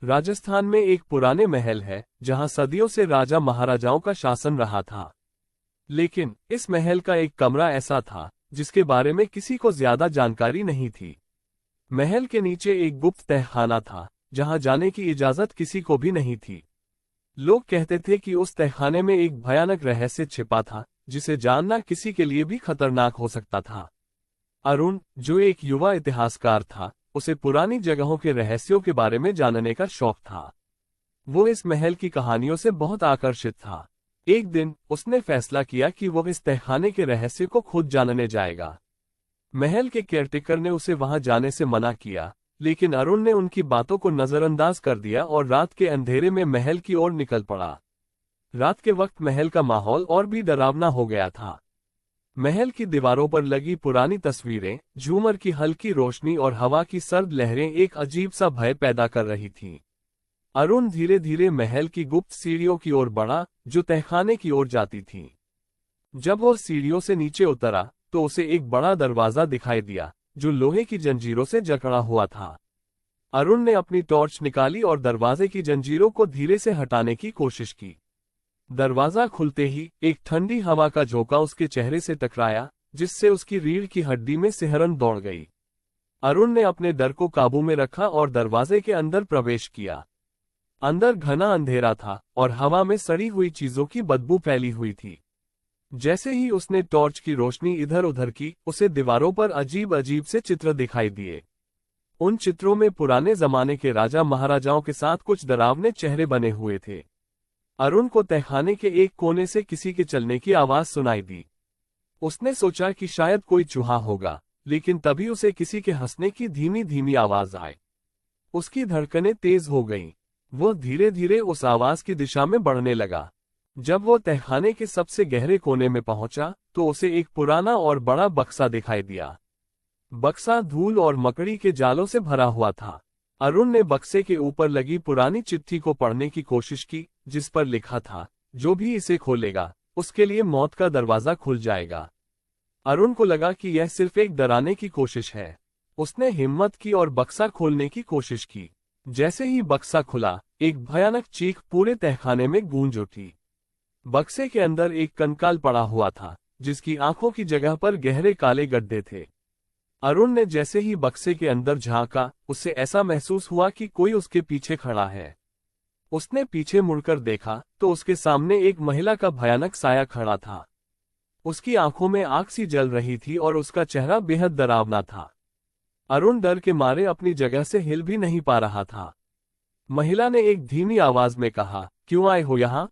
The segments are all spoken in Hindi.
राजस्थान में एक पुराने महल है जहां सदियों से राजा महाराजाओं का शासन रहा था। लेकिन इस महल का एक कमरा ऐसा था जिसके बारे में किसी को ज्यादा जानकारी नहीं थी। महल के नीचे एक गुप्त तहखाना था जहां जाने की इजाजत किसी को भी नहीं थी। लोग कहते थे कि उस तहखाने में एक भयानक रहस्य छिपा था जिसे जानना किसी के लिए भी खतरनाक हो सकता था। अरुण, जो एक युवा इतिहासकार था, उसे पुरानी जगहों के रहस्यों के बारे में जानने का शौक था। वो इस महल की कहानियों से बहुत आकर्षित था। एक दिन उसने फैसला किया कि वो इस तहखाने के रहस्य को खुद जानने जाएगा। महल के केयरटेकर ने उसे वहां जाने से मना किया, लेकिन अरुण ने उनकी बातों को नजरअंदाज कर दिया और रात के अंधेरे में महल की ओर निकल पड़ा। रात के वक्त महल का माहौल और भी डरावना हो गया था। महल की दीवारों पर लगी पुरानी तस्वीरें, झूमर की हल्की रोशनी और हवा की सर्द लहरें एक अजीब सा भय पैदा कर रही थीं। अरुण धीरे धीरे महल की गुप्त सीढ़ियों की ओर बढ़ा जो तहखाने की ओर जाती थीं। जब वो सीढ़ियों से नीचे उतरा तो उसे एक बड़ा दरवाजा दिखाई दिया जो लोहे की जंजीरों से जकड़ा हुआ था। अरुण ने अपनी टॉर्च निकाली और दरवाजे की जंजीरों को धीरे से हटाने की कोशिश की। दरवाजा खुलते ही एक ठंडी हवा का झोंका उसके चेहरे से टकराया, जिससे उसकी रीढ़ की हड्डी में सिहरन दौड़ गई। अरुण ने अपने डर को काबू में रखा और दरवाजे के अंदर प्रवेश किया। अंदर घना अंधेरा था और हवा में सड़ी हुई चीजों की बदबू फैली हुई थी। जैसे ही उसने टॉर्च की रोशनी इधर उधर की, उसे दीवारों पर अजीब अजीब से चित्र दिखाई दिए। उन चित्रों में पुराने जमाने के राजा महाराजाओं के साथ कुछ डरावने चेहरे बने हुए थे। अरुण को तहखाने के एक कोने से किसी के चलने की आवाज सुनाई दी। उसने सोचा कि शायद कोई चूहा होगा, लेकिन तभी उसे किसी के हंसने की धीमी धीमी आवाज आई। उसकी धड़कनें तेज हो गईं। वो धीरे धीरे उस आवाज की दिशा में बढ़ने लगा। जब वो तहखाने के सबसे गहरे कोने में पहुंचा तो उसे एक पुराना और बड़ा बक्सा दिखाई दिया। बक्सा धूल और मकड़ी के जालों से भरा हुआ था। अरुण ने बक्से के ऊपर लगी पुरानी चिट्ठी को पढ़ने की कोशिश की, जिस पर लिखा था, जो भी इसे खोलेगा उसके लिए मौत का दरवाजा खुल जाएगा। अरुण को लगा कि यह सिर्फ एक डराने की कोशिश है। उसने हिम्मत की और बक्सा खोलने की कोशिश की। जैसे ही बक्सा खुला, एक भयानक चीख पूरे तहखाने में गूंज उठी। बक्से के अंदर एक कंकाल पड़ा हुआ था, जिसकी आंखों की जगह पर गहरे काले गड्ढे थे। अरुण ने जैसे ही बक्से के अंदर झांका, उसे ऐसा महसूस हुआ कि कोई उसके पीछे खड़ा है। उसने पीछे मुड़कर देखा तो उसके सामने एक महिला का भयानक साया खड़ा था। उसकी आंखों में आग सी जल रही थी और उसका चेहरा बेहद डरावना था। अरुण डर के मारे अपनी जगह से हिल भी नहीं पा रहा था। महिला ने एक धीमी आवाज में कहा, क्यों आए हो यहाँ?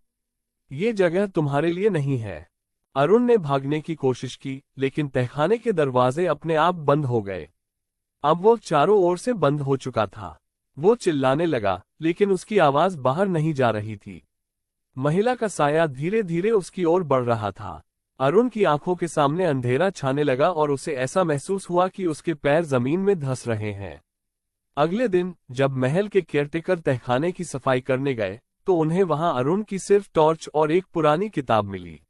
ये जगह तुम्हारे लिए नहीं है। अरुण ने भागने की कोशिश की, लेकिन तहखाने के दरवाजे अपने आप बंद हो गए। अब वो चारों ओर से बंद हो चुका था। वो चिल्लाने लगा, लेकिन उसकी आवाज बाहर नहीं जा रही थी। महिला का साया धीरे धीरे उसकी ओर बढ़ रहा था। अरुण की आंखों के सामने अंधेरा छाने लगा और उसे ऐसा महसूस हुआ कि उसके पैर जमीन में धंस रहे हैं। अगले दिन जब महल के केयरटेकर तहखाने की सफाई करने गए तो उन्हें वहां अरुण की सिर्फ टॉर्च और एक पुरानी किताब मिली।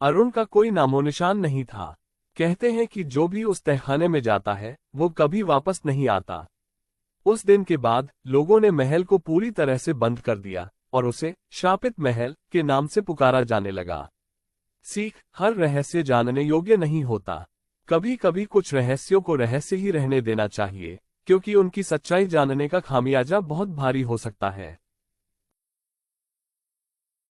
अरुण का कोई नामोनिशान नहीं था। कहते हैं कि जो भी उस तहखाने में जाता है वो कभी वापस नहीं आता। उस दिन के बाद लोगों ने महल को पूरी तरह से बंद कर दिया और उसे शापित महल के नाम से पुकारा जाने लगा। सीख, हर रहस्य जानने योग्य नहीं होता। कभी कभी कुछ रहस्यों को रहस्य ही रहने देना चाहिए, क्योंकि उनकी सच्चाई जानने का खामियाजा बहुत भारी हो सकता है।